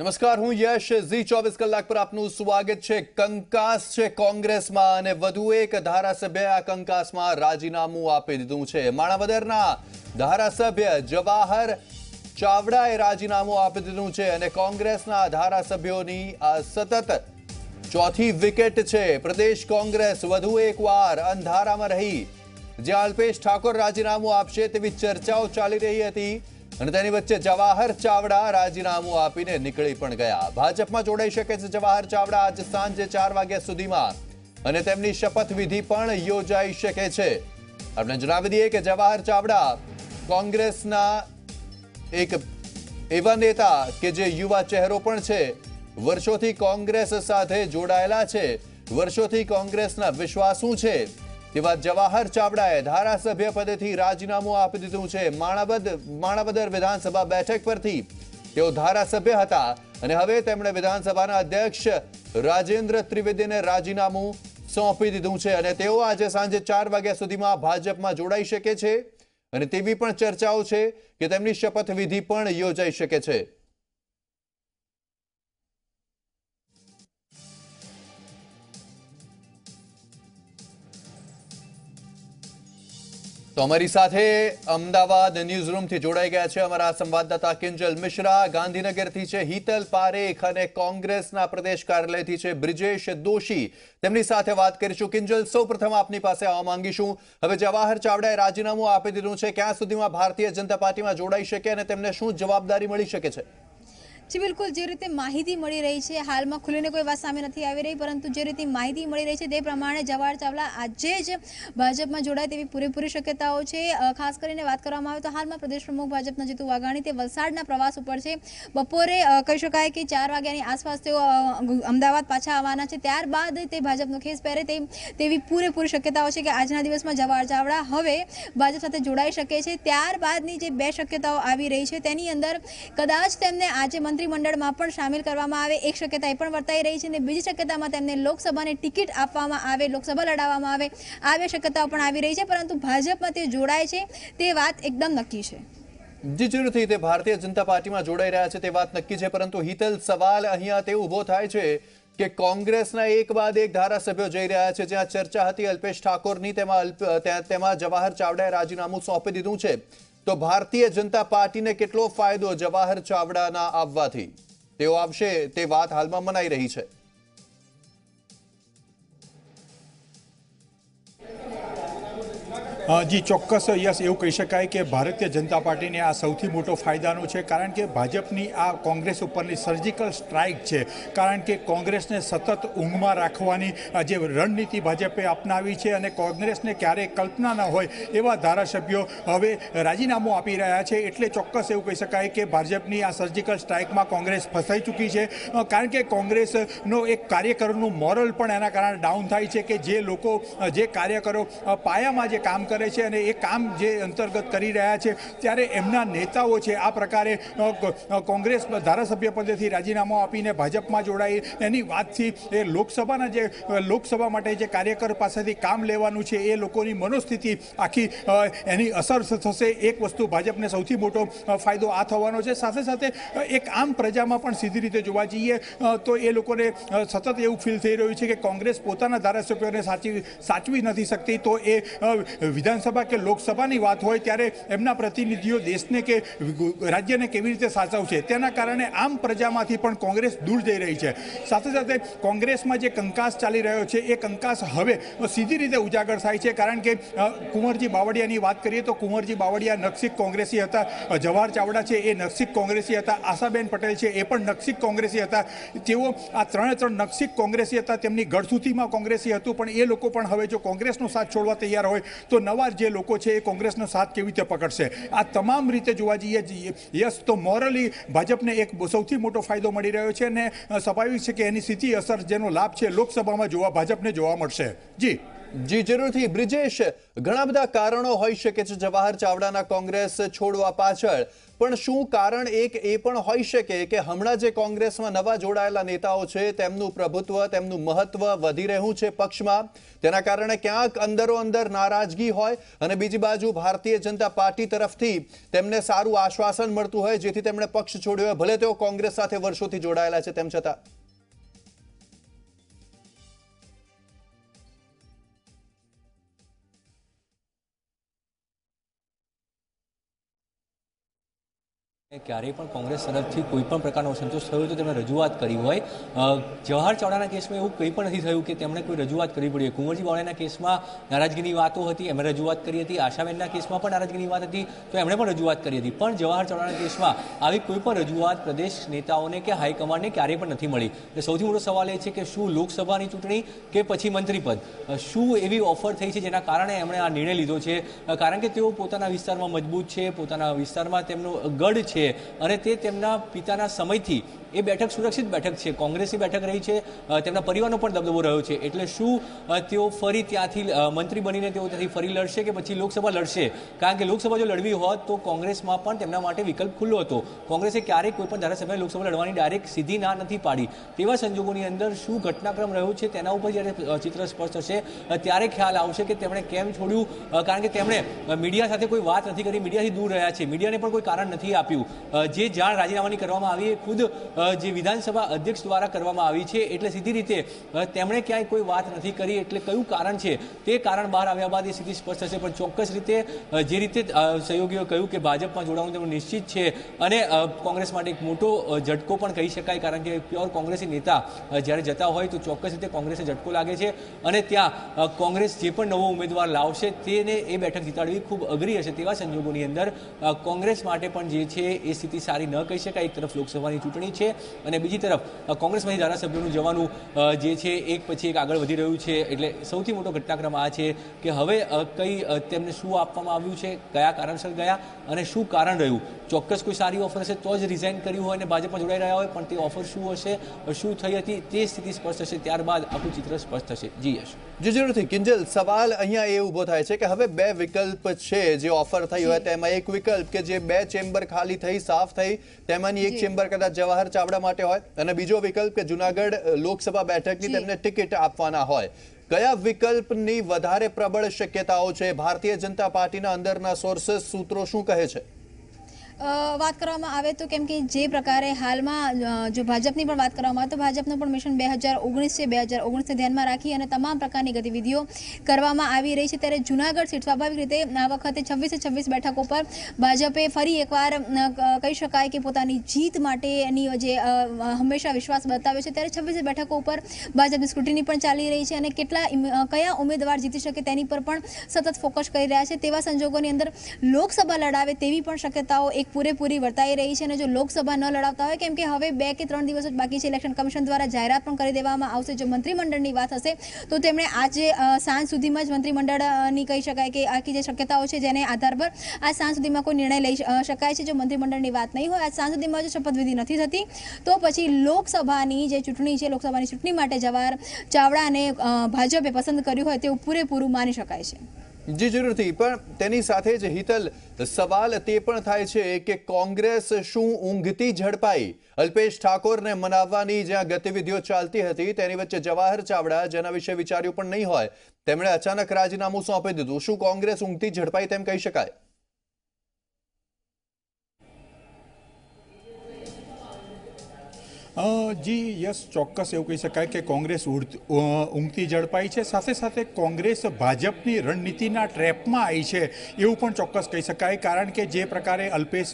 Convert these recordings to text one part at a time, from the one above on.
નમસ્કાર, હું યશ. ઝી 24 કલાક પર આપનું સ્વાગત છે. કંકાસ છે કોંગ્રેસમાં અને વધુ એક ધારાસભ્ય આ કંકાસમાં રાજીનામું આપી દીધું છે. માણાવદરના ધારાસભ્ય જવાહર ચાવડાએ રાજીનામું આપી દીધું છે અને કોંગ્રેસના ધારાસભ્યોની આ સતત ચોથી વિકેટ છે. પ્રદેશ કોંગ્રેસ વધુ એકવાર અંધારામાં રહી, જ્યાં અલ્પેશ ઠાકોર રાજીનામું આપશે તેવી ચર્ચાઓ ચાલી રહી હતી અને તેની વચ્ચે જવાહર ચાવડા રાજીનામું આપીને નીકળી પણ ગયા. ભાજપમાં જોડાઈ શકે છે જવાહર ચાવડા આજે સાંજે 4 વાગ્યા સુધીમાં અને તેમની શપથવિધિ પણ યોજાઈ શકે છે. આપણે જણાવી દઈએ કે જવાહર ચાવડા કોંગ્રેસના એક એવા નેતા કે જે યુવા ચહેરો પણ છે, વર્ષોથી કોંગ્રેસ સાથે જોડાયેલા છે, વર્ષોથી કોંગ્રેસના વિશ્વાસુ છે તેવા જવાહર ચાવડાએ ધારાસભ્ય પદેથી રાજીનામું આપી દીધું છે. માણાવદર વિધાનસભા બેઠક પરથી તેઓ ધારાસભ્ય હતા અને હવે તેમણે વિધાનસભાના અધ્યક્ષ રાજેન્દ્ર ત્રિવેદીને રાજીનામું સોંપી દીધું છે અને તેઓ આજે સાંજે 4 વાગ્યા સુધીમાં ભાજપમાં જોડાઈ શકે છે અને તેવી પણ ચર્ચાઓ છે કે તેમની શપથવિધિ પણ યોજાઈ શકે છે. તો અમારી સાથે અમદાવાદ ન્યૂઝરૂમથી જોડાઈ ગયા છે અમારા સંવાદદાતા કિંજલ મિશ્રા, ગાંધીનગરથી છે હિતલ પારેખ અને કોંગ્રેસના પ્રદેશ કાર્યાલયથી છે બ્રિજેશ દોશી. તેમની સાથે વાત કરીશું. કિંજલ, સૌપ્રથમ આપની પાસે આવવા માંગીશું. હવે જવાહર ચાવડાએ રાજીનામું આપી દીધું છે, ક્યાં સુધીમાં ભારતીય જનતા પાર્ટીમાં જોડાઈ શકે અને તેમને શું જવાબદારી મળી શકે છે? જી બિલકુલ, જે રીતે માહિતી મળી રહી છે, હાલમાં ખુલીને કોઈ વાત સામે નથી આવી રહી, પરંતુ જે રીતે માહિતી મળી રહી છે તે પ્રમાણે જવાહર ચાવડા આજે જ ભાજપમાં જોડાય તેવી પૂરેપૂરી શક્યતાઓ છે. ખાસ કરીને વાત કરવામાં આવે તો હાલમાં પ્રદેશ પ્રમુખ ભાજપના જીતુ વાઘાણી તે વલસાડના પ્રવાસ ઉપર છે. બપોરે કહી શકાય કે 4 વાગ્યાની આસપાસ તેઓ અમદાવાદ પાછા આવવાના છે. ત્યારબાદ તે ભાજપનો ખેસ પહેરે તેવી પૂરેપૂરી શક્યતાઓ છે કે આજના દિવસમાં જવાહર ચાવડા હવે ભાજપ સાથે જોડાઈ શકે છે. ત્યારબાદની જે 2 શક્યતાઓ આવી રહી છે તેની અંદર કદાચ તેમને આજે મંત્રીમંડળમાં પણ સામેલ કરવામાં આવે, એક શક્યતા એ પણ વર્તાઈ રહી છે અને બીજી શક્યતામાં તેમને લોકસભાની ટિકિટ આપવામાં આવે, લોકસભા લડાવવામાં આવે, આ 2 શક્યતાઓ પણ આવી રહી છે. પરંતુ ભાજપમાં તે જોડાય છે તે વાત એકદમ નક્કી છે. જી જરૂરથી તે ભારતીય જનતા પાર્ટીમાં જોડાઈ રહ્યા છે તે વાત નક્કી છે, પરંતુ હિતલ, સવાલ અહીંયા તે ઊભો થાય છે કે કોંગ્રેસના એક બાદ એક ધારાસભ્યો જઈ રહ્યા છે. જ્યાં ચર્ચા હતી અલ્પેશ ઠાકોરની, તેમાં જવાહર ચાવડાએ રાજીનામું સોંપી દીધું છે. તો ભારતીય જનતા પાર્ટીને કેટલો ફાયદો જવાહર ચાવડાના આવવાથી તેઓ આવશે તે વાત હાલમાં મનાઈ રહી છે? જી ચોક્કસ યસ, એવું કહી શકાય કે ભારતીય જનતા પાર્ટીને આ સૌથી મોટો ફાયદાનો છે, કારણ કે ભાજપની આ કોંગ્રેસ ઉપરની સર્જિકલ સ્ટ્રાઇક છે. કારણ કે કોંગ્રેસને સતત ઊંઘમાં રાખવાની જે રણનીતિ ભાજપે અપનાવી છે અને કોંગ્રેસને ક્યારેય કલ્પના ન હોય એવા ધારાસભ્યો હવે રાજીનામું આપી રહ્યા છે. એટલે ચોક્કસ એવું કહી શકાય કે ભાજપની આ સર્જિકલ સ્ટ્રાઇકમાં કોંગ્રેસ ફસાઈ ચૂકી છે. કારણ કે કોંગ્રેસનો એક કાર્યકરોનું મોરલ પણ એના કારણે ડાઉન થાય છે કે જે લોકો, જે કાર્યકરો પાયામાં જે કામ કરે છે અને એ કામ જે અંતર્ગત કરી રહ્યા છે, ત્યારે એમના નેતાઓ છે આ પ્રકારે કોંગ્રેસ ધારાસભ્ય પદેથી રાજીનામું આપીને ભાજપમાં જોડાઈ એની વાતથી એ લોકસભા માટે જે કાર્યકર પાસેથી કામ લેવાનું છે એ લોકોની મનોસ્થિતિ આખી એની અસર થશે. એક વસ્તુ ભાજપને સૌથી મોટો ફાયદો આ થવાનો છે. સાથે સાથે એક આમ પ્રજામાં પણ સીધી રીતે જોવા જઈએ તો એ લોકોને સતત એવું ફીલ થઈ રહ્યું છે કે કોંગ્રેસ પોતાના ધારાસભ્યોને સાચવી નથી શકતી. તો એ વિધાનસભા કે લોકસભાની વાત હોય ત્યારે એમના પ્રતિનિધિઓ દેશને કે રાજ્યને કેવી રીતે સાચવશે, તેના કારણે આમ પ્રજામાંથી પણ કોંગ્રેસ દૂર જઈ રહી છે. સાથે સાથે કોંગ્રેસમાં જે કંકાસ ચાલી રહ્યો છે એ કંકાસ હવે સીધી રીતે ઉજાગર થાય છે. કારણ કે કુંવરજી બાવળિયાની વાત કરીએ તો કુંવરજી બાવળિયા નકશિક કોંગ્રેસી હતા, જવાહર ચાવડા છે એ નકશિક કોંગ્રેસી હતા, આશાબેન પટેલ છે એ પણ નકશિક કોંગ્રેસી હતા. તેઓ આ 3 નકશિક કોંગ્રેસી હતા, તેમની ગઢસુથીમાં કોંગ્રેસી હતું, પણ એ લોકો પણ હવે જો કોંગ્રેસનો સાથ છોડવા તૈયાર હોય તો નવા જે લોકો છે એ કોંગ્રેસનો સાથ કેવી રીતે પકડશે? આ તમામ રીતે જોવા જઈએ યસ તો મોરલી ભાજપને એક સૌથી મોટો ફાયદો મળી રહ્યો છે અને સ્વાભાવિક છે કે એની સીધી અસર, જેનો લાભ છે લોકસભામાં ભાજપને જોવા મળશે. જી જી જરૂરથી બ્રિજેશ, ઘણા બધા કારણો હોઈ શકે છે જવાહર ચાવડાના કોંગ્રેસ છોડવા પાછળ, પણ શું કારણ એક એ પણ હોઈ શકે કે હમણાં જે કોંગ્રેસમાં નવા જોડાયેલા નેતાઓ છે તેમનું પ્રભુત્વ, તેમનું મહત્વ વધી રહ્યું છે પક્ષમાં, તેના કારણે ક્યાંક અંદરો અંદર નારાજગી હોય અને બીજી બાજુ ભારતીય જનતા પાર્ટી તરફથી તેમને સારું આશ્વાસન મળતું હોય જેથી તેમણે પક્ષ છોડ્યો હોય, ભલે તેઓ કોંગ્રેસ સાથે વર્ષોથી જોડાયેલા છે તેમ છતાં? ક્યારેય પણ કોંગ્રેસ તરફથી કોઈ પણ પ્રકારનો અસંતોષ થયો તો તેમણે રજૂઆત કરી હોય. જવાહર ચાવડાના કેસમાં એવું કંઈ પણ નથી થયું કે તેમણે કોઈ રજૂઆત કરવી પડી. કુંવરજી બાવળિયાના કેસમાં નારાજગીની વાતો હતી, એમણે રજૂઆત કરી હતી. આશાબેનના કેસમાં પણ નારાજગીની વાત હતી તો એમણે પણ રજૂઆત કરી હતી. પણ જવાહર ચાવડાના કેસમાં આવી કોઈ પણ રજૂઆત પ્રદેશ નેતાઓને કે હાઈકમાન્ડને ક્યારેય પણ નથી મળી. એટલે સૌથી મોટો સવાલ એ છે કે શું લોકસભાની ચૂંટણી કે પછી મંત્રીપદ, શું એવી ઓફર થઈ છે જેના કારણે એમણે આ નિર્ણય લીધો છે? કારણ કે તેઓ પોતાના વિસ્તારમાં મજબૂત છે, પોતાના વિસ્તારમાં તેમનો ગઢ છે અને તે તેમના પિતાના સમયથી એ બેઠક સુરક્ષિત બેઠક છે, કોંગ્રેસની બેઠક રહી છે, તેમના પરિવારનો પણ દબદબો રહ્યો છે. એટલે શું તેઓ ફરી ત્યાંથી મંત્રી બનીને તેઓ ત્યાંથી ફરી લડશે કે પછી લોકસભા લડશે? કારણ કે લોકસભા જો લડવી હોત તો કોંગ્રેસમાં પણ તેમના માટે વિકલ્પ ખુલ્લો હતો. કોંગ્રેસે ક્યારેય કોઈ પણ ધારાસભ્યને લોકસભા લડવાની ડાયરેક્ટ સીધી ના નથી પાડી. તેવા સંજોગોની અંદર શું ઘટનાક્રમ રહ્યો છે તેના ઉપર જ્યારે ચિત્ર સ્પષ્ટ થશે ત્યારે ખ્યાલ આવશે કે તેમણે કેમ છોડ્યું. કારણ કે તેમણે મીડિયા સાથે કોઈ વાત નથી કરી, મીડિયાથી દૂર રહ્યા છે, મીડિયાને પણ કોઈ કારણ નથી આપ્યું. જે જાણ રાજીનામાની કરવામાં આવી એ ખુદ જે વિધાનસભા અધ્યક્ષ દ્વારા કરવામાં આવી છે, એટલે સીધી રીતે તેમણે ક્યાંય કોઈ વાત નથી કરી. એટલે કયું કારણ છે તે કારણ બહાર આવ્યા બાદ એ સીધી સ્પષ્ટ થશે. પણ ચોક્કસ રીતે જે રીતે સહયોગીઓ કહ્યું કે ભાજપમાં જોડાવાનું તેમનું નિશ્ચિત છે અને કોંગ્રેસ માટે એક મોટો ઝટકો પણ કહી શકાય. કારણ કે પ્યોર કોંગ્રેસી નેતા જ્યારે જતા હોય તો ચોક્કસ રીતે કોંગ્રેસે ઝટકો લાગે છે અને ત્યાં કોંગ્રેસ જે પણ નવો ઉમેદવાર લાવશે તેને એ બેઠક જીતાડવી ખૂબ અઘરી હશે. તેવા સંજોગોની અંદર કોંગ્રેસ માટે પણ જે છે એ સ્થિતિ સારી ન કહી શકાય. એક તરફ લોકસભાની ચૂંટણી છે અને બીજી તરફ કોંગ્રેસમાંથી ધારાસભ્યોનું જવાનું જે છે એક પછી એક આગળ વધી રહ્યું છે. એટલે સૌથી મોટો ઘટનાક્રમ આ છે કે હવે તેમને શું આપવામાં આવ્યું છે, કયા કારણસર ગયા અને શું કારણ રહ્યું. ચોક્કસ કોઈ સારી ઓફર હશે તો જ રિઝાઇન કર્યું હોય અને ભાજપમાં જોડાઈ રહ્યા હોય, પણ તે ઓફર શું હશે, શું થઈ હતી તે સ્થિતિ સ્પષ્ટ થશે, ત્યારબાદ આખું ચિત્ર સ્પષ્ટ થશે. જી યશ. જી જરૂરથી કિંજલ, સવાલ અહીંયા એ ઊભો થાય છે કે હવે બે વિકલ્પ છે જે ઓફર થઈ હોય તેમાં એક વિકલ્પ કે જે બે ચેમ્બર ખાલી થઈ, સાફ થઈ, તેમાંની એક ચેમ્બર કદાચ જવાહર ચાવડા માટે હોય અને બીજો વિકલ્પ કે જુનાગઢ લોકસભા બેઠકની તેમને ટિકિટ આપવાના હોય. કયા વિકલ્પની વધારે પ્રબળ શક્યતાઓ છે? ભારતીય જનતા પાર્ટીના અંદરના સોર્सेस, સૂત્રો શું કહે છે? વાત કરવામાં આવે તો કેમ કે જે પ્રકારે હાલમાં જો ભાજપની પણ વાત કરવામાં આવે તો ભાજપનું પણ મિશન 2019 છે. 2019ને ધ્યાનમાં રાખી અને તમામ પ્રકારની ગતિવિધિઓ કરવામાં આવી રહી છે. ત્યારે જૂનાગઢ સીટ સ્વાભાવિક રીતે આ વખતે 26 બેઠકો પર ભાજપે ફરી એકવાર કહી શકાય કે પોતાની જીત માટેની જે હંમેશા વિશ્વાસ બતાવ્યો છે. ત્યારે 26 બેઠકો ઉપર ભાજપની સ્ક્રુટિની પણ ચાલી રહી છે અને કયા ઉમેદવાર જીતી શકે તેની પર પણ સતત ફોકસ કરી રહ્યા છે. તેવા સંજોગોની અંદર લોકસભા લડાવે તેવી પણ શક્યતાઓ એક પૂરેપૂરી વર્તાઈ રહી છે. અને જો લોકસભા ન લડાવતા હોય, કેમ કે હવે 2 કે 3 દિવસ જ બાકી છે, ઇલેક્શન કમિશન દ્વારા જાહેરાત પણ કરી દેવામાં આવશે. જો મંત્રીમંડળની વાત હશે તો તેમણે આજે સાંજ સુધીમાં જ મંત્રીમંડળની કહી શકાય કે આખી જે શક્યતાઓ છે જેને આધાર પર આજ સાંજ સુધીમાં કોઈ નિર્ણય લઈ શકાય છે. જો મંત્રીમંડળની વાત નહીં હોય, આજ સાંજ સુધીમાં જો શપથવિધિ નથી થતી તો પછી લોકસભાની જે ચૂંટણી છે, લોકસભાની ચૂંટણી માટે જવાહર ચાવડાને ભાજપે પસંદ કર્યું હોય તેવું પૂરેપૂરું માની શકાય છે. જી જરૂરથી, પણ તેની સાથે જ હિતલ, સવાલ તે પણ થાય છે કે કોંગ્રેસ શું ઊંઘતી ઝડપાઈ? અલ્પેશ ઠાકોરને મનાવવાની જ્યાં ગતિવિધિઓ ચાલતી હતી તેની વચ્ચે જવાહર ચાવડા, જેના વિશે વિચાર્યું પણ નહીં હોય, તેમણે અચાનક રાજીનામું સોંપી દીધું. શું કોંગ્રેસ ઊંઘતી ઝડપાઈ તેમ કહી શકાય? જી યસ, ચોક્કસ એવું કહી શકાય કે કોંગ્રેસ ઊંઘતી ઝડપાઈ છે. સાથે સાથે કોંગ્રેસ ભાજપની રણનીતિના ટ્રેપમાં આવી છે એવું પણ ચોક્કસ કહી શકાય. કારણ કે જે પ્રકારે અલ્પેશ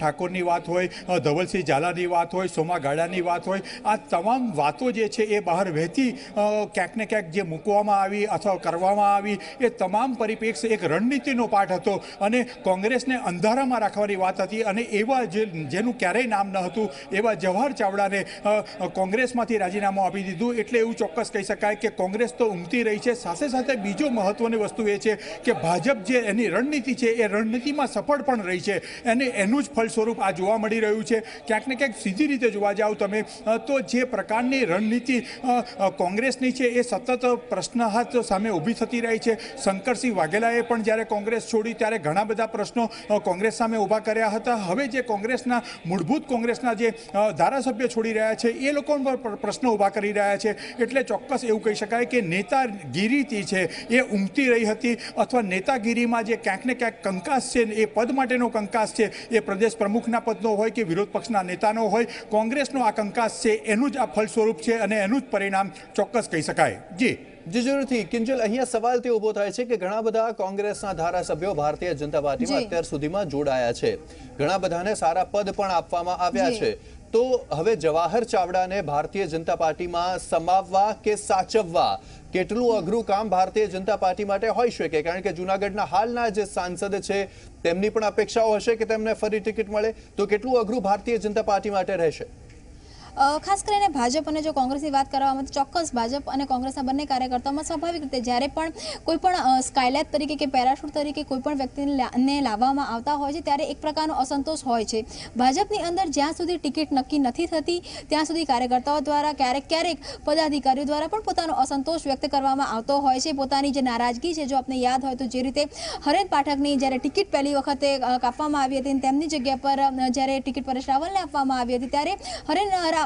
ઠાકોરની વાત હોય, ધવલસિંહ ઝાલાની વાત હોય, સોમા ગાડાની વાત હોય, આ તમામ વાતો જે છે એ બહાર વહેતી ક્યાંક ને ક્યાંક જે મૂકવામાં આવી અથવા કરવામાં આવી એ તમામ પરિપ્રેક્ષ એક રણનીતિનો પાઠ હતો અને કોંગ્રેસને અંધારામાં રાખવાની વાત હતી. અને એવા જેનું ક્યારેય નામ ન હતું એવા જવાહર ચાવડાને કોંગ્રેસમાંથી રાજીનામું આપી દીધું, એટલે એવું ચોક્કસ કહી શકાય કે કોંગ્રેસ તો ઊંઘતી રહી છે. સાથે સાથે બીજો મહત્વની વસ્તુ એ છે કે ભાજપ જે એની રણનીતિ છે એ રણનીતિમાં સફળ પણ રહી છે, અને એનું જ ફળ સ્વરૂપ આ જોવા મળી રહ્યું છે. ક્યાંક ને ક્યાંક સીધી રીતે જોવા જાઓ તમે તો જે પ્રકારની રણનીતિ કોંગ્રેસની છે એ સતત પ્રશ્નાર્થ સામે ઊભી થતી રહી છે. શંકરસિંહ વાઘેલાએ પણ જ્યારે કોંગ્રેસ છોડી ત્યારે ઘણા બધા પ્રશ્નો કોંગ્રેસ સામે ઊભા કર્યા હતા. હવે જે કોંગ્રેસના મૂળભૂત કોંગ્રેસના જે ધારાસભ્ય છોડી રહ્યા છે એ લોકો પર પ્રશ્નો ઊભા કરી રહ્યા છે. એટલે ચોક્કસ એવું કહી શકાય કે નેતાગીરી છે એ ઊંઘતી રહી હતી, અથવા નેતાગીરીમાં જે ક્યાંક ને ક્યાંક કંકાસ છે એ પદ માટેનો કંકાસ છે એ પ્રદેશ પ્રમુખના પદનો હોય કે વિરોધ પક્ષના નેતાનો હોય, કોંગ્રેસનો આ કંકાસ છે એનું જ આ ફળ સ્વરૂપ છે અને એનું જ પરિણામ ચોક્કસ કહી શકાય. જી જરૂરથી કિંજલ, અહીંયા સવાલ તે ઊભો થાય છે કે ઘણા બધા કોંગ્રેસના ધારાસભ્યો ભારતીય જનતા પાર્ટીમાં અત્યાર સુધીમાં જોડાયા છે, ઘણા બધાને સારા પદ પણ આપવામાં આવ્યા છે. તો હવે જવાહર ચાવડાને ભારતીય જનતા પાર્ટીમાં સમાવવા કે સાચવવા કેટલું અઘરું કામ ભારતીય જનતા પાર્ટી માટે હોઈ શકે? કારણ કે જૂનાગઢના હાલના જે સાંસદ છે તેમની પણ અપેક્ષાઓ હશે કે તેમને ફરી ટિકિટ મળે, તો કેટલું અઘરું ભારતીય જનતા પાર્ટી માટે રહેશે? ખાસ કરીને ભાજપ અને જો કોંગ્રેસની વાત કરવામાં તો ચોક્કસ ભાજપ અને કોંગ્રેસના બંને કાર્યકર્તાઓમાં સ્વાભાવિક રીતે જ્યારે પણ કોઈ પણ સ્કાયલેબ તરીકે કે પેરાશૂટ તરીકે કોઈ પણ વ્યક્તિને લાવવામાં આવતા હોય છે ત્યારે એક પ્રકારનો અસંતોષ હોય છે. ભાજપની અંદર જ્યાં સુધી ટિકિટ નક્કી નથી થતી ત્યાં સુધી કાર્યકર્તાઓ દ્વારા ક્યારેક પદાધિકારીઓ દ્વારા પણ પોતાનો અસંતોષ વ્યક્ત કરવામાં આવતો હોય છે, પોતાની જે નારાજગી છે. જો આપને યાદ હોય તો જે રીતે હરેન પાઠકની જ્યારે ટિકિટ પહેલી વખતે કાપવામાં આવી હતી તેમની જગ્યા પર જ્યારે ટિકિટ પરેશ રાવલને આપવામાં આવી હતી ત્યારે હરેન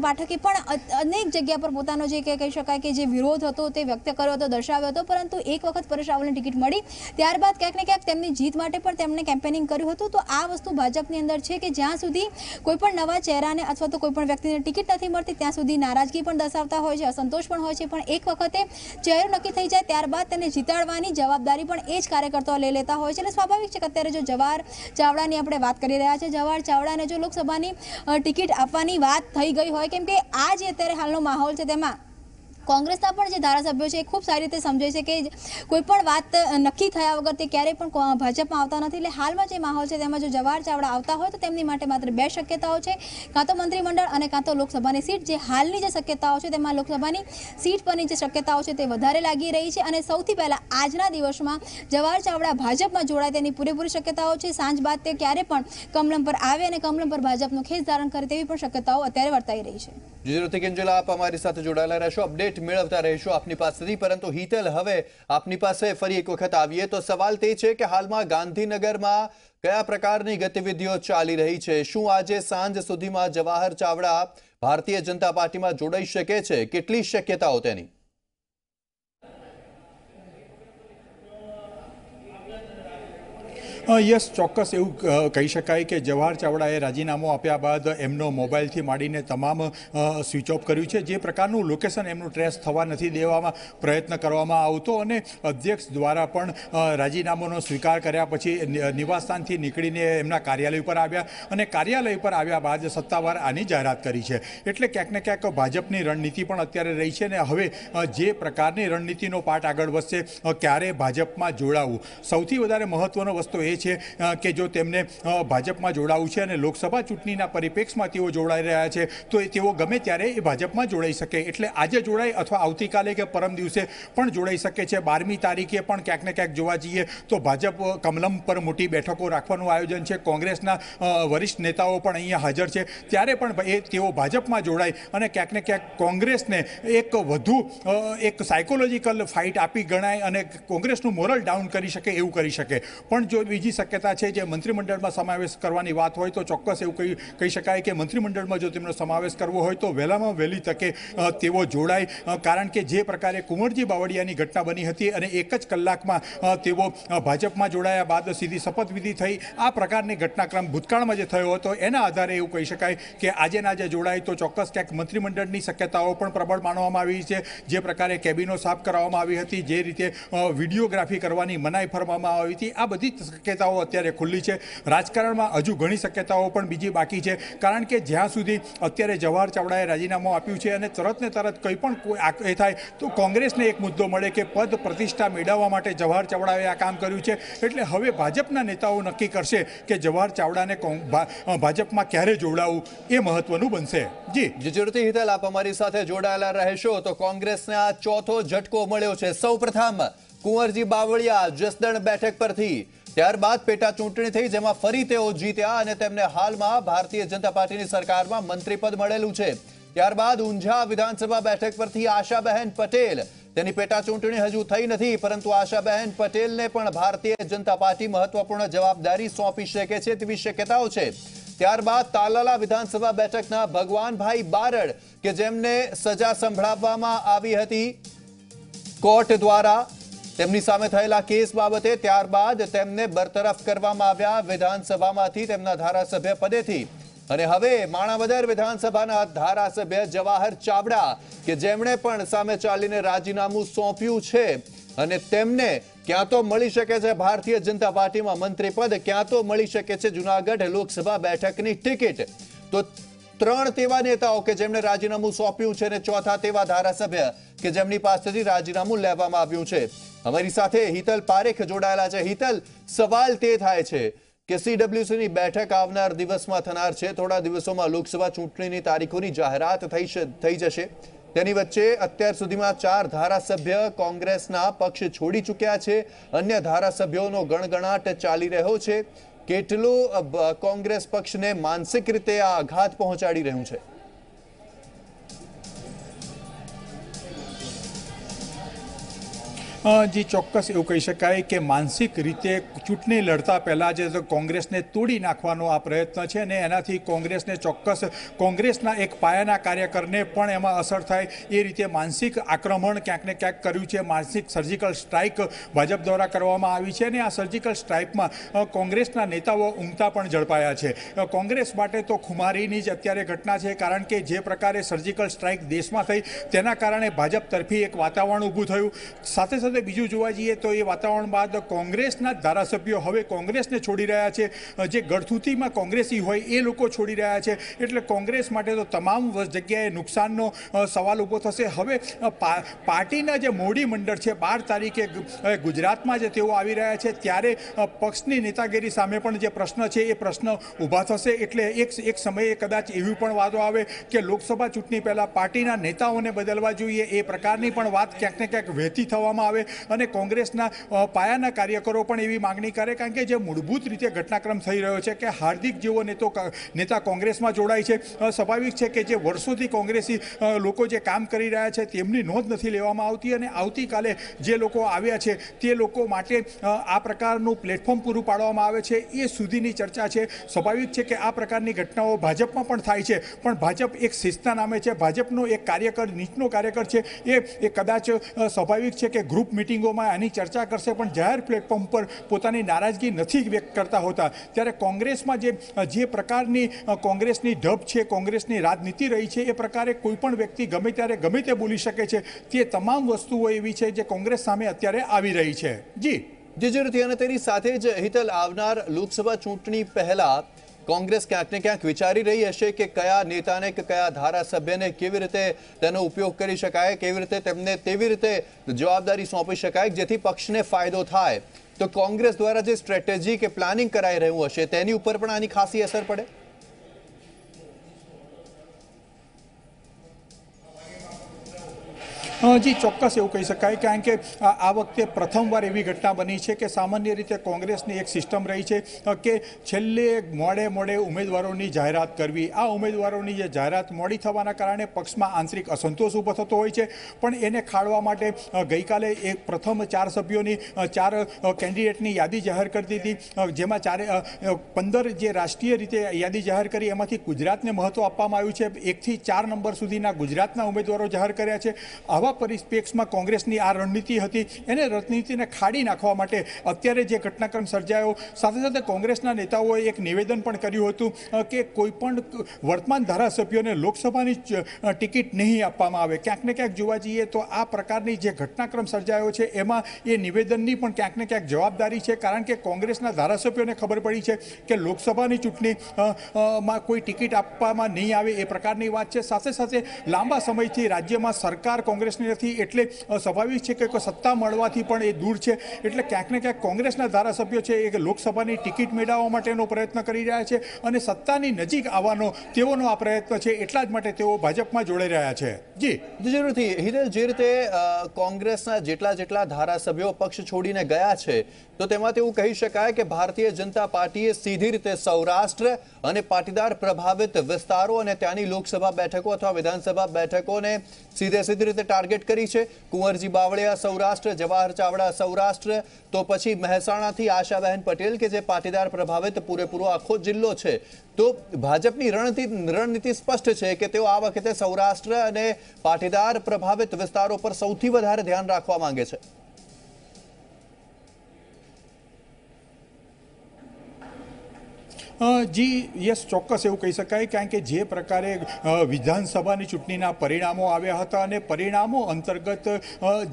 પાઠકે પણ અનેક જગ્યા પર પોતાનો જે કહી શકાય કે જે વિરોધ હતો તે વ્યક્ત કર્યો હતો, દર્શાવ્યો હતો. પરંતુ એક વખત પરેશ રાવલને ટિકિટ મળી ત્યારબાદ ક્યાંક ને ક્યાંક તેમની જીત માટે પણ તેમણે કેમ્પેનિંગ કર્યું હતું. તો આ વસ્તુ ભાજપની અંદર છે કે જ્યાં સુધી કોઈ પણ નવા ચહેરાને અથવા તો કોઈ પણ વ્યક્તિને ટિકિટ નથી મળતી ત્યાં સુધી નારાજગી પણ દર્શાવતા હોય છે, અસંતોષ પણ હોય છે. પણ એક વખતે ચહેરો નક્કી થઈ જાય ત્યારબાદ તેને જીતાડવાની જવાબદારી પણ એ જ કાર્યકર્તાઓ લઈ લેતા હોય છે. એટલે સ્વાભાવિક છે કે અત્યારે જો જવાહર ચાવડાની આપણે વાત કરી રહ્યા છીએ, જવાહર ચાવડાને જો લોકસભાની ટિકિટ આપવાની વાત થઈ ગઈ હોય, કેમ કે આ જે અત્યારે હાલનો માહોલ છે તેમાં કોંગ્રેસના પણ જે ધારાસભ્યો છે એ ખૂબ સારી રીતે સમજે છે કે કોઈ પણ વાત નક્કી થયા વગર તે ક્યારેય પણ ભાજપમાં આવતા નથી. એટલે હાલમાં જે માહોલ છે તેમાં જો જવાહર ચાવડા આવતા હોય તો તેમની માટે માત્ર બે શક્યતાઓ છે, કાં તો મંત્રીમંડળ અને કાં તો લોકસભાની સીટ. જે હાલની જે શક્યતાઓ છે તેમાં લોકસભાની સીટ પરની જે શક્યતાઓ છે તે વધારે લાગી રહી છે. અને સૌથી પહેલાં આજના દિવસમાં જવાહર ચાવડા ભાજપમાં જોડાય તેની પૂરેપૂરી શક્યતાઓ છે. સાંજ બાદ તે ક્યારે પણ કમલમ પર આવે અને કમલમ પર ભાજપનું ખેસ ધારણ કરે તેવી પણ શક્યતાઓ અત્યારે વર્તાઈ રહી છે. જરૂરથી કિંજલ, આપ અમારી સાથે જોડાયેલા રહેશો, અપડેટ મેળવતા રહીશું આપની પાસેથી. પરંતુ હિતલ, હવે આપની પાસે ફરી એક વખત આવીએ તો સવાલ તે છે કે હાલમાં ગાંધીનગરમાં કયા પ્રકારની ગતિવિધિઓ ચાલી રહી છે? શું આજે સાંજ સુધીમાં જવાહર ચાવડા ભારતીય જનતા પાર્ટીમાં જોડાઈ શકે છે? કેટલી શક્યતાઓ તેની? યસ, ચોક્કસ એવું કહી શકાય કે જવાહર ચાવડાએ રાજીનામું આપ્યા બાદ એમનો મોબાઈલથી માંડીને તમામ સ્વિચ ઓફ કર્યું છે. જે પ્રકારનું લોકેશન એમનું ટ્રેસ થવા નથી દેવામાં પ્રયત્ન કરવામાં આવતો, અને અધ્યક્ષ દ્વારા પણ રાજીનામાનો સ્વીકાર કર્યા પછી નિવાસસ્થાનથી નીકળીને એમના કાર્યાલય પર આવ્યા, અને કાર્યાલય પર આવ્યા બાદ સત્તાવાર આની જાહેરાત કરી છે. એટલે ક્યાંક ને ક્યાંક ભાજપની રણનીતિ પણ અત્યારે રહી છે. અને હવે જે પ્રકારની રણનીતિનો પાઠ આગળ વધશે, ક્યારે ભાજપમાં જોડાવું, સૌથી વધારે મહત્વનો વસ્તુ એ છે કે જો તેમને ભાજપમાં જોડાવું છે અને લોકસભા ચૂંટણીના પરિપ્રેક્ષમાં તેઓ જોડાઈ રહ્યા છે તો તેઓ ગમે ત્યારે એ ભાજપમાં જોડાઈ શકે. એટલે આજે જોડાય અથવા આવતીકાલે કે પરમ દિવસે પણ જોડાઈ શકે છે. 12મી તારીખે પણ ક્યાંક ને ક્યાંક જોવા જઈએ તો ભાજપ કમલમ પર મોટી બેઠકો રાખવાનું આયોજન છે. કોંગ્રેસના વરિષ્ઠ નેતાઓ પણ અહીંયા હાજર છે. ત્યારે પણ તેઓ ભાજપમાં જોડાય અને ક્યાંક ને ક્યાંક કોંગ્રેસને એક વધુ એક સાયકોલોજીકલ ફાઇટ આપી ગણાય અને કોંગ્રેસનું મોરલ ડાઉન કરી શકે એવું કરી શકે. પણ જો બીજી શક્યતા છે જે મંત્રીમંડળમાં સમાવેશ કરવાની વાત હોય તો ચોક્કસ એવું કહી શકાય કે મંત્રીમંડળમાં જો તેમનો સમાવેશ કરવો હોય તો વહેલામાં વહેલી તકે તેઓ જોડાય. કારણ કે જે પ્રકારે કુંવરજી બાવળિયાની ઘટના બની હતી અને એક જ કલાકમાં તેઓ ભાજપમાં જોડાયા બાદ સીધી શપથવિધિ થઈ, આ પ્રકારની ઘટનાક્રમ ભૂતકાળમાં જે થયો હતો એના આધારે એવું કહી શકાય કે આજે ના જે જોડાય તો ચોક્કસ ક્યાંક મંત્રીમંડળની શક્યતાઓ પણ પ્રબળ માનવામાં આવી છે. જે પ્રકારે કેબિનો સાફ કરવામાં આવી હતી, જે રીતે વિડીયોગ્રાફી કરવાની મનાઈ ફરવામાં આવી હતી, આ બધી શક્યતાઓ અત્યારે ખુલ્લી છે. રાજકારણમાં હજુ ઘણી શક્યતાઓ પણ બીજી બાકી છે, કારણ કે જ્યાં સુધી અત્યારે જવાહર ચાવડાએ રાજીનામું આપ્યું છે અને તરત ને તરત કંઈ પણ એ થાય તો કોંગ્રેસને એક મુદ્દો મળે કે પદ પ્રતિષ્ઠા મેળવવા માટે જવાહર ચાવડાએ આ કામ કર્યું છે. એટલે હવે ભાજપના નેતાઓ નક્કી કરશે કે જવાહર ચાવડાને ભાજપમાં ક્યારે જોડાવું એ મહત્વનું બનશે. જી જરૂરથી હિતલ, આપ અમારી સાથે જોડાયેલા રહેશો. તો કોંગ્રેસને આ ચોથો ઝટકો મળ્યો છે. સૌપ્રથમ કુંવરજી બાવળિયા જસદણ બેઠક પરથી, ત્યારબાદ પેટા ચૂંટણી થઈ જેમાં ફરી તેઓ જીત્યા અને તેમને હાલમાં ભારતીય જનતા પાર્ટીની સરકારમાં મંત્રીપદ મળેલું છે. ત્યારબાદ ઊંઝા વિધાનસભા બેઠક પરથી આશાબહેન પટેલ, તેની પેટા ચૂંટણી હજુ થઈ નથી, પરંતુ આશાબહેન પટેલને પણ ભારતીય જનતા પાર્ટી મહત્વપૂર્ણ જવાબદારી સોંપી શકે છે તેવી શક્યતાઓ છે. ત્યારબાદ તાલાલા વિધાનસભા બેઠકના ભગવાનભાઈ બારડ કે જેમને સજા સંભળાવવામાં આવી હતી કોર્ટ દ્વારા તેમની સામે થયેલા કેસ બાબતે, ત્યારબાદ તેમને બરતરફ કરવામાં આવ્યા વિધાનસભામાંથી તેમના ધારાસભ્ય પદેથી. અને હવે માણાવદર વિધાનસભાના ધારાસભ્ય જવાહર ચાવડા કે જેમણે પણ સામે ચાલીને રાજીનામું સોંપ્યું છે અને તેમને ક્યાં તો મળી શકે છે ભારતીય જનતા પાર્ટીમાં મંત્રીપદ, ક્યાં તો મળી શકે છે જુનાગઢ લોકસભા બેઠકની ટિકિટ. તો ત્રણ તેવા નેતાઓ કે જેમણે રાજીનામું સોંપ્યું છે અને ચોથા તેવા ધારાસભ્ય કે જેમની પાસેથી રાજીનામું લેવામાં આવ્યું છે. અમારી સાથે હિતલ પારેખ જોડાયેલા છે. હિતલ, સવાલ તે થાય છે કે CWCની બેઠક આવનાર દિવસમાં થનાર છે. થોડા દિવસોમાં લોકસભા ચૂંટણીની તારીખોની જાહેરાત થઈ જશે. તેની વચ્ચે અત્યાર સુધીમાં 4 ધારાસભ્ય કોંગ્રેસના પક્ષ છોડી ચૂક્યા છે. અન્ય ધારાસભ્યોનો ગણગણાટ ચાલી રહ્યો છે. કેટલું કોંગ્રેસ પક્ષને માનસિક રીતે આ આઘાત પહોંચાડી રહ્યું છે? જી ચોક્કસ એવું કહી શકાય કે માનસિક રીતે ચૂંટણી લડતા પહેલાં જે કોંગ્રેસને તોડી નાખવાનો આ પ્રયત્ન છે ને એનાથી કોંગ્રેસને ચોક્કસ કોંગ્રેસના એક પાયાના કાર્યકરને પણ એમાં અસર થાય એ રીતે માનસિક આક્રમણ ક્યાંક ને ક્યાંક કર્યું છે. માનસિક સર્જિકલ સ્ટ્રાઇક ભાજપ દ્વારા કરવામાં આવી છે અને આ સર્જિકલ સ્ટ્રાઇકમાં કોંગ્રેસના નેતાઓ ઊંઘતા પણ ઝડપાયા છે. કોંગ્રેસ માટે તો ખુમારીની જ અત્યારે ઘટના છે, કારણ કે જે પ્રકારે સર્જિકલ સ્ટ્રાઇક દેશમાં થઈ તેના કારણે ભાજપ તરફી એક વાતાવરણ ઊભું થયું. સાથે બીજું જોવા જઈએ તો એ વાતાવરણ બાદ કોંગ્રેસના ધારાસભ્યો હવે કોંગ્રેસને છોડી રહ્યા છે. જે ગળથૂથીમાં કોંગ્રેસી હોય એ લોકો છોડી રહ્યા છે. એટલે કોંગ્રેસ માટે તો તમામ જગ્યાએ નુકસાનનો સવાલ ઊભો થશે. હવે પાર્ટીના જે મોવડી મંડળ છે 12 તારીખે ગુજરાતમાં જે તેઓ આવી રહ્યા છે, ત્યારે પક્ષની નેતાગીરી સામે પણ જે પ્રશ્ન છે એ પ્રશ્ન ઊભા થશે. એટલે એક સમયે કદાચ એવી પણ વાતો આવે કે લોકસભા ચૂંટણી પહેલાં પાર્ટીના નેતાઓને બદલવા જોઈએ, એ પ્રકારની પણ વાત ક્યાંક ને ક્યાંક વહેતી થવામાં આવે. અને કોંગ્રેસના પાયાના કાર્યકરો પણ એવી માંગણી કરે, કારણ કે જે મૂળભૂત રીતે ઘટનાક્રમ થઈ રહ્યો છે કે હાર્દિક જેવો નેતા કોંગ્રેસમાં જોડાય છે. સ્વાભાવિક છે કે જે વર્ષોથી કોંગ્રેસી લોકો જે કામ કરી રહ્યા છે તેમની નોંધ નથી લેવામાં આવતી, અને આવતીકાલે જે લોકો આવ્યા છે તે લોકો માટે આ પ્રકારનું પ્લેટફોર્મ પૂરું પાડવામાં આવે છે એ સુધીની ચર્ચા છે. સ્વાભાવિક છે કે આ પ્રકારની ઘટનાઓ ભાજપમાં પણ થાય છે, પણ ભાજપ એક શિસ્તના નામે છે. ભાજપનો એક કાર્યકર, નીચનો કાર્યકર છે, એ કદાચ સ્વાભાવિક છે કે ગ્રુપ મિટિંગોમાં આની ચર્ચા કરશે, પણ જાહેર પ્લેટફોર્મ પર પોતાની નારાજગી નથી વ્યક્ત કરતા હોતા. ત્યારે કોંગ્રેસમાં જે પ્રકારની કોંગ્રેસની ઢબ છે, કોંગ્રેસની રાજનીતિ રહી છે, એ પ્રકારે કોઈ પણ વ્યક્તિ ગમે ત્યારે ગમે તે બોલી શકે છે. તે તમામ વસ્તુઓ એવી છે જે કોંગ્રેસ સામે અત્યારે આવી રહી છે. જી જરૂરથી. અને તેની સાથે જ હિતલ, આવનાર લોકસભા ચૂંટણી પહેલા કોંગ્રેસ ક્યાંક ને ક્યાંક વિચારી રહી હશે કે કયા નેતાને કે કયા ધારાસભ્યને કેવી રીતે તેનો ઉપયોગ કરી શકાય, કેવી રીતે તેમને તેવી રીતે જવાબદારી સોંપી શકાય જેથી પક્ષને ફાયદો થાય. તો કોંગ્રેસ દ્વારા જે સ્ટ્રેટેજી કે પ્લાનિંગ કરાઈ રહ્યું હશે તેની ઉપર પણ આની ખાસી અસર પડે? જી ચોક્કસ એવું કહી શકાય, કારણ કે આ વખતે પ્રથમવાર એવી ઘટના બની છે કે સામાન્ય રીતે કોંગ્રેસની એક સિસ્ટમ રહી છે કે છેલ્લે મોડે ઉમેદવારોની જાહેરાત કરવી. આ ઉમેદવારોની જે જાહેરાત મોડી થવાના કારણે પક્ષમાં આંતરિક અસંતોષ ઊભો થતો હોય છે, પણ એને ખાળવા માટે ગઈકાલે એક પ્રથમ 4 સભ્યોની 4 કેન્ડિડેટની યાદી જાહેર કરી દીધી, જેમાં 15 જે રાષ્ટ્રીય રીતે યાદી જાહેર કરી એમાંથી ગુજરાતને મહત્વ આપવામાં આવ્યું છે. 1 થી 4 નંબર સુધીના ગુજરાતના ઉમેદવારો જાહેર કર્યા છે. આવા આવા પરિપ્રેક્ષમાં કોંગ્રેસની આ રણનીતિ હતી, એને રણનીતિને ખાડી નાખવા માટે અત્યારે જે ઘટનાક્રમ સર્જાયો, સાથે સાથે કોંગ્રેસના નેતાઓએ એક નિવેદન પણ કર્યું હતું કે કોઈ પણ વર્તમાન ધારાસભ્યોને લોકસભાની ટિકિટ નહીં આપવામાં આવે. ક્યાંક ને ક્યાંક જોવા જઈએ તો આ પ્રકારની જે ઘટનાક્રમ સર્જાયો છે એમાં એ નિવેદનની પણ ક્યાંક ને ક્યાંક જવાબદારી છે, કારણ કે કોંગ્રેસના ધારાસભ્યોને ખબર પડી છે કે લોકસભાની ચૂંટણીમાં કોઈ ટિકિટ આપવામાં નહીં આવે એ પ્રકારની વાત છે. સાથે સાથે લાંબા સમયથી રાજ્યમાં સરકાર કોંગ્રેસની નથી, એટલે સ્વાભાવિક છે કે કોઈ સત્તા મળવાથી પણ એ દૂર છે. એટલે ક્યાંક ને ક્યાંક કોંગ્રેસના ધારાસભ્યો છે એ લોકસભાની ટિકિટ મેળવવા માટેનો પ્રયત્ન કરી રહ્યા છે અને સત્તાની નજીક આવવાનો તેઓનો આ પ્રયત્ન છે, એટલા જ માટે તેઓ ભાજપમાં જોડાઈ રહ્યા છે. જી જરૂરથી હિરેલ, જે રીતે કોંગ્રેસના જેટલા ધારાસભ્યો પક્ષ છોડીને ગયા છે, તો તેમાંથી એવું કહી શકાય કે ભારતીય જનતા પાર્ટીએ સીધી રીતે સૌરાષ્ટ્ર અને પાટીદાર પ્રભાવિત વિસ્તારો અને ત્યાંની લોકસભા બેઠકો અથવા વિધાનસભા બેઠકોને સીધી રીતે ટાર્ગેટ કરી છે. કુંવરજી બાવળિયા સૌરાષ્ટ્ર, જવાહર ચાવડા સૌરાષ્ટ્ર, તો પછી મહેસાણાથી આશાબહેન પટેલ કે જે પાટીદાર પ્રભાવિત પૂરેપૂરો આખો જિલ્લો છે. તો ભાજપની રણનીતિ સ્પષ્ટ છે કે તેઓ આ વખતે સૌરાષ્ટ્ર અને પાટીદાર પ્રભાવિત વિસ્તારો પર સૌથી વધારે ધ્યાન રાખવા માંગે છે. જી યસ, ચોક્કસ એવું કહી શકાય, કારણ કે જે પ્રકારે વિધાનસભાની ચૂંટણીના પરિણામો આવ્યા હતા અને પરિણામો અંતર્ગત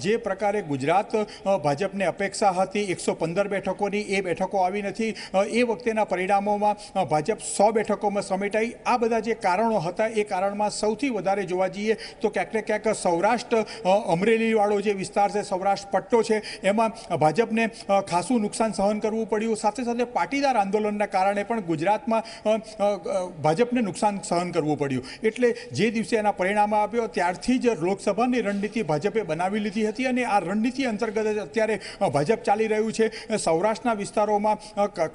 જે પ્રકારે ગુજરાત ભાજપને અપેક્ષા હતી 115 બેઠકોની, એ બેઠકો આવી નથી. એ વખતેના પરિણામોમાં ભાજપ 100 બેઠકોમાં સમેટાઈ. આ બધા જે કારણો હતા એ કારણમાં સૌથી વધારે જોવા જઈએ તો ક્યાંક ને ક્યાંક સૌરાષ્ટ્ર અમરેલીવાળો જે વિસ્તાર છે, સૌરાષ્ટ્ર પટ્ટો છે, એમાં ભાજપને ખાસું નુકસાન સહન કરવું પડ્યું. સાથે સાથે પાટીદાર આંદોલનના કારણે પણ ગુજરાતમાં ભાજપને નુકસાન સહન કરવું પડ્યું. એટલે જે દિવસે એના પરિણામ આપ્યો ત્યારથી જ લોકસભાની રણનીતિ ભાજપે બનાવી લીધી હતી અને આ રણનીતિ અંતર્ગત અત્યારે ભાજપ ચાલી રહ્યું છે. સૌરાષ્ટ્રના વિસ્તારોમાં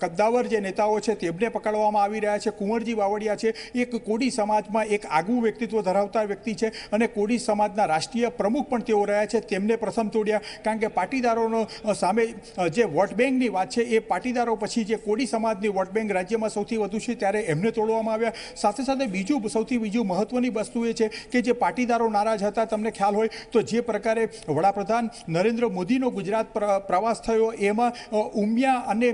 કદ્દાવર જે નેતાઓ છે તેમને પકડવામાં આવી રહ્યા છે. કુંવરજી બાવળિયા છે, એક કોડી સમાજમાં એક આગવું વ્યક્તિત્વ ધરાવતા વ્યક્તિ છે અને કોડી સમાજના રાષ્ટ્રીય પ્રમુખ પણ તેઓ રહ્યા છે. તેમને પ્રથમ તોડ્યા, કારણ કે પાટીદારોનો સામે જે વોટ બેંકની વાત છે એ પાટીદારો પછી જે કોડી સમાજની વોટ બેંક રાજ્યમાં સૌથી વધુ છે ત્યારે એમને તોડવામાં આવ્યા. સાથે સાથે બીજું મહત્વની વસ્તુ એ છે કે જે પાટીદારો નારાજ હતા, તમને ખ્યાલ હોય તો જે પ્રકારે વડાપ્રધાન નરેન્દ્ર મોદીનો ગુજરાત પ્રવાસ થયો એમાં ઉમિયા અને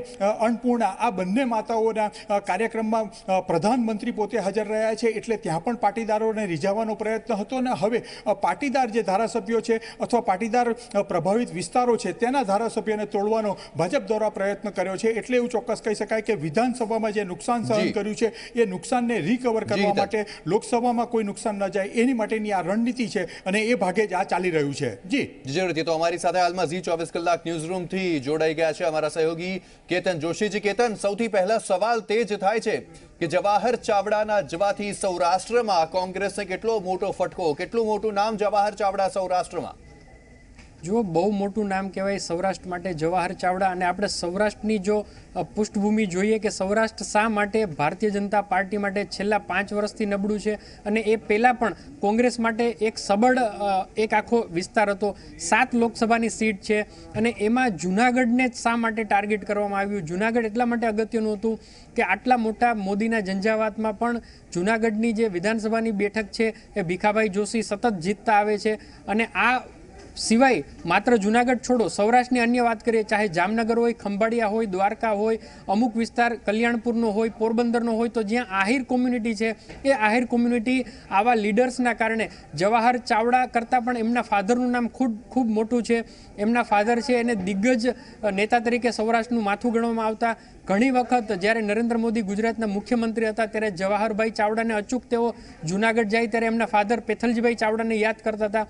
અન્નપૂર્ણા આ બંને માતાઓના કાર્યક્રમમાં પ્રધાનમંત્રી પોતે હાજર રહ્યા છે, એટલે ત્યાં પણ પાટીદારોને રીઝવવાનો પ્રયત્ન હતો. અને હવે પાટીદાર જે ધારાસભ્યો છે અથવા પાટીદાર પ્રભાવિત વિસ્તારો છે તેના ધારાસભ્યોને તોડવાનો ભાજપ દ્વારા પ્રયત્ન કર્યો છે. એટલે એવું ચોક્કસ કહી શકાય કે વિધાનસભામાં જે નુકસાન સહન કર્યું છે એ નુકસાનને રિકવર કરવા માટે લોકસભામાં કોઈ નુકસાન ન જાય એની માટેની આ રણનીતિ છે અને એ ભાગે જ આ ચાલી રહ્યું છે. જી જરૂરથી. તો અમારી સાથે હાલમાં ઝી 24 કલાક ન્યૂઝરૂમથી જોડાઈ ગયા છે અમારા સહયોગી કેતન જોશીજી. કેતન, સૌથી પહેલા સવાલ તે જ થાય છે કે જવાહર ચાવડાના જવાથી સૌરાષ્ટ્રમાં કોંગ્રેસને કેટલો મોટો ફટકો, કેટલું મોટું નામ જવાહર ચાવડા સૌરાષ્ટ્રમાં? જો બહુ મોટું નામ કહેવાય સૌરાષ્ટ્ર માટે જવાહર ચાવડા. અને આપણે સૌરાષ્ટ્રની જો પૃષ્ઠભૂમિ જોઈએ કે સૌરાષ્ટ્ર શા માટે ભારતીય જનતા પાર્ટી માટે છેલ્લા 5 વર્ષથી નબળું છે અને એ પહેલાં પણ કોંગ્રેસ માટે એક સબળ એક આખો વિસ્તાર હતો. 7 લોકસભાની સીટ છે અને એમાં જૂનાગઢને જ શા માટે ટાર્ગેટ કરવામાં આવ્યું? જૂનાગઢ એટલા માટે અગત્યનું હતું કે આટલા મોટા મોદીના ઝંઝાવાતમાં પણ જૂનાગઢની જે વિધાનસભાની બેઠક છે એ ભીખાભાઈ જોશી સતત જીતતા આવે છે. અને આ સિવાય માત્ર જૂનાગઢ છોડો, સૌરાષ્ટ્રની અન્ય વાત કરીએ, ચાહે જામનગર હોય, ખંભાળિયા હોય, દ્વારકા હોય, અમુક વિસ્તાર કલ્યાણપુરનો હોય, પોરબંદરનો હોય, તો જ્યાં આહિર કોમ્યુનિટી છે એ આહિર કોમ્યુનિટી આવા લીડર્સના કારણે જવાહર ચાવડા કરતાં પણ એમના ફાધરનું નામ ખૂબ મોટું છે. એમના ફાધર છે એને દિગ્ગજ નેતા તરીકે સૌરાષ્ટ્રનું માથું ગણવામાં આવતા. ઘણી વખત જ્યારે નરેન્દ્ર મોદી ગુજરાતના મુખ્યમંત્રી હતા ત્યારે જવાહરભાઈ ચાવડાને અચૂક તેઓ જૂનાગઢ જાય ત્યારે એમના ફાધર પેથલજીભાઈ ચાવડાને યાદ કરતા હતા.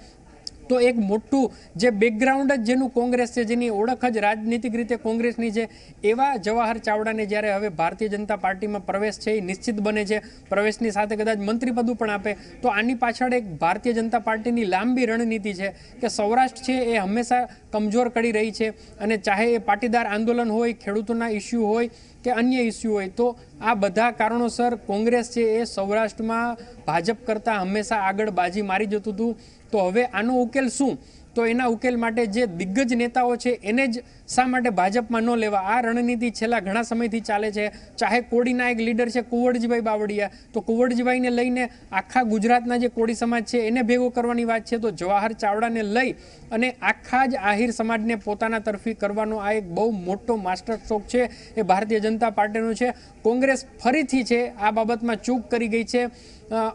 તો એક મોટું જે બેકગ્રાઉન્ડ જ જેનું કોંગ્રેસ છે, જેની ઓળખ જ રાજનીતિક રીતે કોંગ્રેસની છે, એવા જવાહર ચાવડાને જ્યારે હવે ભારતીય જનતા પાર્ટીમાં પ્રવેશ છે એ નિશ્ચિત બને છે, પ્રવેશની સાથે કદાચ મંત્રીપદ પણ આપે, તો આની પાછળ એક ભારતીય જનતા પાર્ટીની લાંબી રણનીતિ છે કે સૌરાષ્ટ્ર છે એ હંમેશા કમજોર કરી રહી છે. અને ચાહે એ પાટીદાર આંદોલન હોય, ખેડૂતોના ઇસ્યુ હોય કે અન્ય ઇસ્યુ હોય, તો આ બધા કારણોસર કોંગ્રેસ છે એ સૌરાષ્ટ્રમાં ભાજપ કરતાં હંમેશા આગળ બાજી મારી જતું હતું. તો હવે આનો ઉકેલ શું? તો તો એના ઉકેલ માટે જે દિગ્ગજ નેતાઓ છે એને જ શા માટે ભાજપમાં ન લેવા, આ રણનીતિ છેલ્લા ઘણા સમયથી ચાલે છે. ચાહે કોડીના એક લીડર છે કુંવરજીભાઈ બાવળિયા, તો કુંવરજીભાઈને લઈને આખા ગુજરાતના જે કોળી સમાજ છે એને ભેગો કરવાની વાત છે, તો જવાહર ચાવડાને લઈ અને આખા જ આહિર સમાજને પોતાના તરફી કરવાનો આ એક બહુ મોટો માસ્ટર સ્ટ્રોક છે એ ભારતીય જનતા પાર્ટીનું છે. કોંગ્રેસ ફરીથી છે આ બાબતમાં ચૂક કરી ગઈ છે.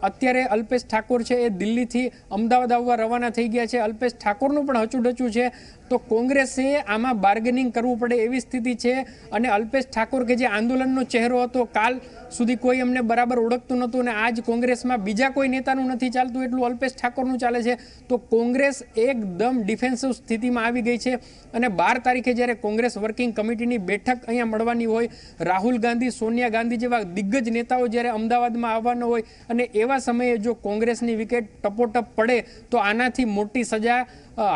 અત્યારે અલ્પેશ ઠાકોર છે એ દિલ્હીથી અમદાવાદ આવવા રવાના થઈ ગયા છે. અલ્પેશ ઠાકોરનું પણ હચુડચું છે, તો કોંગ્રેસે આમાં બાર્ગેનિંગ કરવું પડે એવી સ્થિતિ છે. અને અલ્પેશ ઠાકોર કે જે આંદોલનનો ચહેરો હતો, કાલ સુધી કોઈ એમને બરાબર ઓળખતું નહોતું અને આજ કોંગ્રેસમાં બીજા કોઈ નેતાનું નથી ચાલતું એટલું અલ્પેશ ઠાકોરનું ચાલે છે. તો કોંગ્રેસ એકદમ ડિફેન્સિવ સ્થિતિમાં આવી ગઈ છે. અને 12 તારીખે જ્યારે કોંગ્રેસ વર્કિંગ કમિટીની બેઠક અહીંયા મળવાની હોય, રાહુલ ગાંધી, સોનિયા ગાંધી જેવા દિગ્ગજ નેતાઓ જ્યારે અમદાવાદમાં આવવાનો હોય અને એવા સમયે જો કોંગ્રેસની વિકેટ ટપોટપ પડે તો આનાથી મોટી સજા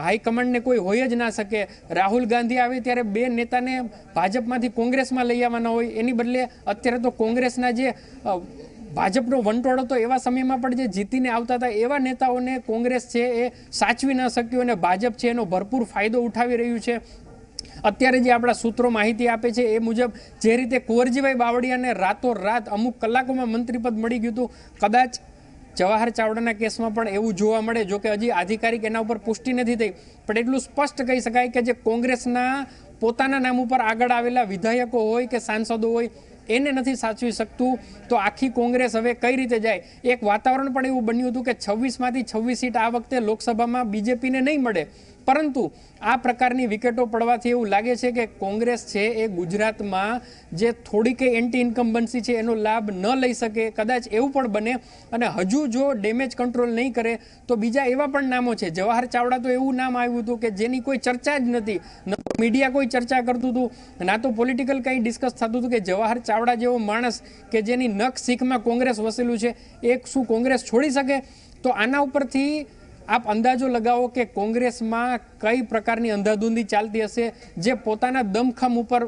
હાઈકમાન્ડને કોઈ હોય જ ના શકે. રાહુલ ગાંધી આવે ત્યારે 2 નેતાને ભાજપમાંથી કોંગ્રેસમાં લઈ આવવાના હોય, એની બદલે અત્યારે તો કોંગ્રેસના જે ભાજપનો વંટોળ હતો એવા સમયમાં પણ જે જીતીને આવતા હતા એવા નેતાઓને કોંગ્રેસ છે એ સાચવી ન શક્યું અને ભાજપ છે એનો ભરપૂર ફાયદો ઉઠાવી રહ્યું છે. અત્યારે જે આપણા સૂત્રો માહિતી આપે છે એ મુજબ જે રીતે કુંવરજીભાઈ બાવળિયાને રાતોરાત અમુક કલાકોમાં મંત્રીપદ મળી ગયું હતું, કદાચ જવાહર ચાવડાના કેસમાં પણ એવું જોવા મળે. જો કે હજી આધિકારિક એના ઉપર પુષ્ટિ નથી થઈ, પણ એટલું સ્પષ્ટ કહી શકાય કે જે કોંગ્રેસના પોતાના નામ ઉપર આગળ આવેલા વિધાયકો હોય કે સાંસદો હોય એને નથી સાચવી શકતું, તો આખી કોંગ્રેસ હવે કઈ રીતે જાય. એક વાતાવરણ પણ એવું બન્યું હતું કે 26માંથી 26 સીટ આ વખતે લોકસભામાં બીજેપીને નહીં મળે, પરંતુ આ પ્રકારની વિકેટો પડવાથી એવું લાગે છે કે કોંગ્રેસ છે એ ગુજરાતમાં જે થોડીક એન્ટી ઇન્કમ્બન્સી છે એનો લાભ ન લઈ શકે, કદાચ એવું પણ બને. અને હજુ જો ડેમેજ કંટ્રોલ નહીં કરે તો બીજા એવા પણ નામો છે. જવાહર ચાવડા તો એવું નામ આવ્યું હતું કે જેની કોઈ ચર્ચા જ નથી, ન તો મીડિયા કોઈ ચર્ચા કરતું હતું, ના તો પોલિટિકલ કંઈ ડિસ્કસ થતું હતું કે જવાહર ચાવડા જેવો માણસ કે જેની નખ શીખમાં કોંગ્રેસ વસેલું છે એ શું કોંગ્રેસ છોડી શકે. તો આના ઉપરથી આપ અંદાજો લગાવો કે કોંગ્રેસમાં કઈ પ્રકારની અંધાધૂંધી ચાલતી હશે. જે પોતાના દમખમ ઉપર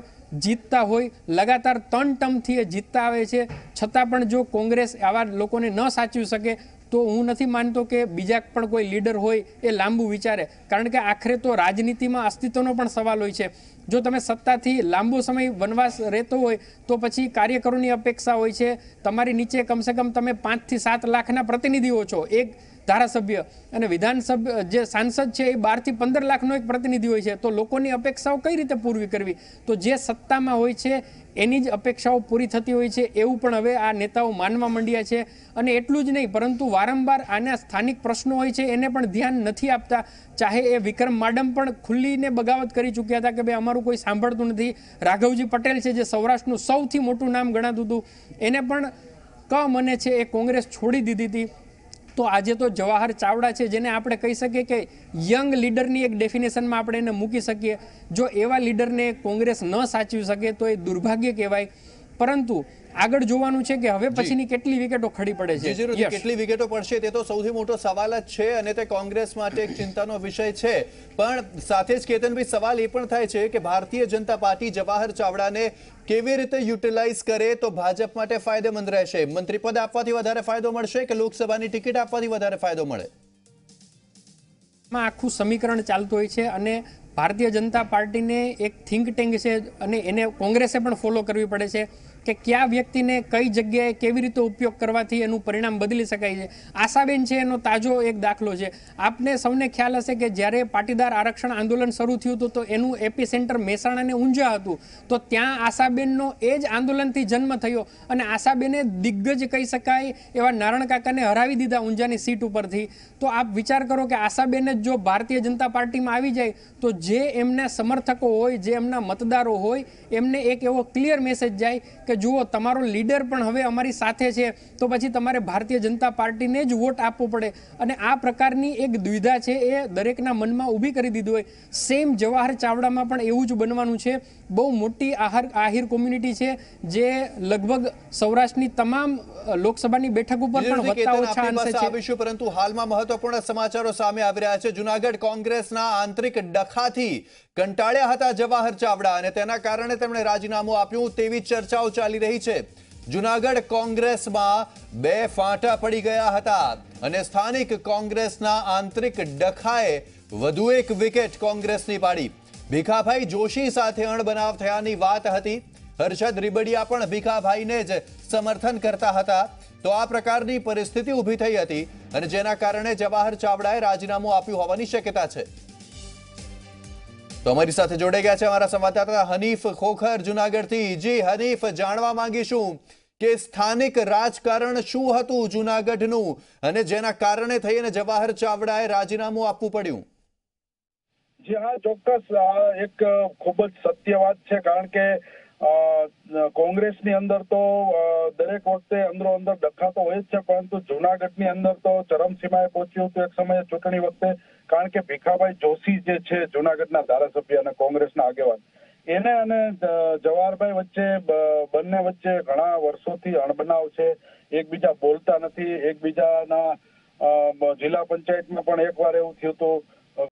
જીતતા હોય, લગાતાર 3 ટર્મથી એ જીતતા આવે છે, છતાં પણ જો કોંગ્રેસ આવા લોકોને ન સાચવી શકે તો હું નથી માનતો કે બીજા પણ કોઈ લીડર હોય એ લાંબુ વિચારે. કારણ કે આખરે તો રાજનીતિમાં અસ્તિત્વનો પણ સવાલ હોય છે. જો તમે સત્તાથી લાંબો સમય વનવાસ રહેતો હોય તો પછી કાર્યકરોની અપેક્ષા હોય છે, તમારી નીચે કમસે કમ તમે 5 થી 7 લાખના પ્રતિનિધિઓ છો, એક ધારાસભ્ય, અને વિધાનસભા જે સાંસદ છે એ 12 થી 15 લાખનો એક પ્રતિનિધિ હોય છે. તો લોકોની અપેક્ષાઓ કઈ રીતે પૂરી કરવી? તો જે સત્તામાં હોય છે એની જ અપેક્ષાઓ પૂરી થતી હોય છે એવું પણ હવે આ નેતાઓ માનવા માંડ્યા છે. અને એટલું જ નહીં, પરંતુ વારંવાર આના સ્થાનિક પ્રશ્નો હોય છે એને પણ ધ્યાન નથી આપતા. ચાહે એ વિક્રમ માડમ પણ ખુલ્લીને બગાવત કરી ચૂક્યા હતા કે ભાઈ અમારું કોઈ સાંભળતું નથી. રાઘવજી પટેલ છે જે સૌરાષ્ટ્રનું સૌથી મોટું નામ ગણાતું હતું, એને પણ મને છે એ કોંગ્રેસ છોડી દીધી હતી. તો આજે તો જવાહર ચાવડા છે જેને આપણે કહી શકીએ કે યંગ લીડરની એક ડેફિનેશનમાં આપણે એને મૂકી શકીએ. જો એવા લીડરને કોંગ્રેસ ન સાચવી શકે તો એ દુર્ભાગ્ય કહેવાય. પરંતુ આગળ જોવાનું છે કે હવે પછીની કેટલી વિકેટો ખડી પડે છે. કેટલી વિકેટો પડશે તે તો સૌથી મોટો સવાલ જ છે અને તે કોંગ્રેસ માટે એક ચિંતાનો વિષય છે. પણ સાથે જ કેતનભાઈ સવાલ એ પણ થાય છે કે ભારતીય જનતા પાર્ટી જવાહર ચાવડાને કેવી રીતે યુટિલાઇઝ કરે તો ભાજપ માટે ફાયદેમંદ રહેશે. મંત્રીપદ આપવાથી વધારે ફાયદો મળશે કે લોકસભાની ટિકિટ આપવાથી વધારે ફાયદો મળે? આખું સમીકરણ ચાલતું હોય છે અને ભારતીય જનતા પાર્ટીને એક થિંક ટેન્ક છે અને એને કોંગ્રેસે પણ ફોલો કરવી પડે છે કે કયા વ્યક્તિને કઈ જગ્યાએ કેવી રીતે ઉપયોગ કરવાથી એનું પરિણામ બદલી શકાય છે. આશાબેન છે એનો તાજો એક દાખલો છે. આપને સૌને ખ્યાલ હશે કે જ્યારે પાટીદાર આરક્ષણ આંદોલન શરૂ થયું હતું તો એનું એપી સેન્ટર મહેસાણા અને ઊંઝા હતું. તો ત્યાં આશાબેનનો એ જ આંદોલનથી જન્મ થયો અને આશાબેને દિગ્ગજ કહી શકાય એવા નારણ કાકાને હરાવી દીધા ઊંઝાની સીટ ઉપરથી. તો આપ વિચાર કરો કે આશાબેન જ જો ભારતીય જનતા પાર્ટીમાં આવી જાય તો જે એમના સમર્થકો હોય, જે એમના મતદારો હોય, એમને એક એવો ક્લિયર મેસેજ જાય કે જુઓ તમારો લીડર પણ હવે અમારી સાથે છે તો પછી તમારે ભારતીય જનતા પાર્ટીને જ વોટ આપવો પડે. અને આ પ્રકારની એક દ્વિધા છે એ દરેકના મનમાં ઊભી કરી દીધી હોય. સેમ જવાહર ચાવડામાં પણ એવું જ બનવાનું છે. બહુ મોટી આહિર કોમ્યુનિટી છે જે લગભગ સૌરાષ્ટ્રની તમામ લોકસભાની બેઠક ઉપર પણ વધતા ઓછા અંશે છે. પરંતુ હાલમાં મહત્વપૂર્ણ સમાચારો સામે આવી રહ્યા છે. જૂનાગઢ કોંગ્રેસના આંતરિક ડખાથી કંટાળ્યા હતા જવાહર ચાવડા અને તેના કારણે તેમણે રાજીનામું આપ્યું તેવી ચર્ચાઓ ચાલી રહી છે. જૂનાગઢ કોંગ્રેસમાં બે ફાંટા પડી ગયા હતા અને સ્થાનિક કોંગ્રેસના આંતરિક ડખાએ વધુ એક વિકેટ કોંગ્રેસની પાડી. ભીખાભાઈ જોશી સાથે અણબનાવ થયાની વાત હતી. હર્ષદ રીબડિયા પણ ભીખાભાઈને જ સમર્થન કરતા હતા. તો આ પ્રકારની પરિસ્થિતિ ઊભી થઈ હતી અને જેના કારણે જવાહર ચાવડાએ રાજીનામું આપ્યું હોવાની શક્યતા છે. તો અમારી સાથે જોડાઈ ગયા છે અમારા સંવાદદાતા હનીફ ખોખર જૂનાગઢથી. જી હનીફ, જાણવા માંગીશું કે સ્થાનિક રાજકારણ શું હતું જૂનાગઢનું અને જેના કારણે થઈને જવાહર ચાવડાએ રાજીનામું આપવું પડ્યું? જી હા, ચોક્કસ એક ખૂબ જ સત્ય વાત છે. કારણ કે કોંગ્રેસની અંદર તો દરેક વખતે અંદરો અંદર ડખા તો હોય જ છે, પરંતુ જૂનાગઢની અંદર તો ચરમસીમાએ પહોંચ્યું હતું એક સમયે ચૂંટણી વખતે. કારણ કે ભીખાભાઈ જોશી જે છે જૂનાગઢના ધારાસભ્ય અને કોંગ્રેસના આગેવાન, એને અને જવાહરભાઈ વચ્ચે બંને વચ્ચે ઘણા વર્ષોથી અણબનાવ છે. એકબીજા બોલતા નથી. એકબીજાના જિલ્લા પંચાયતમાં પણ એકવાર એવું થયું હતું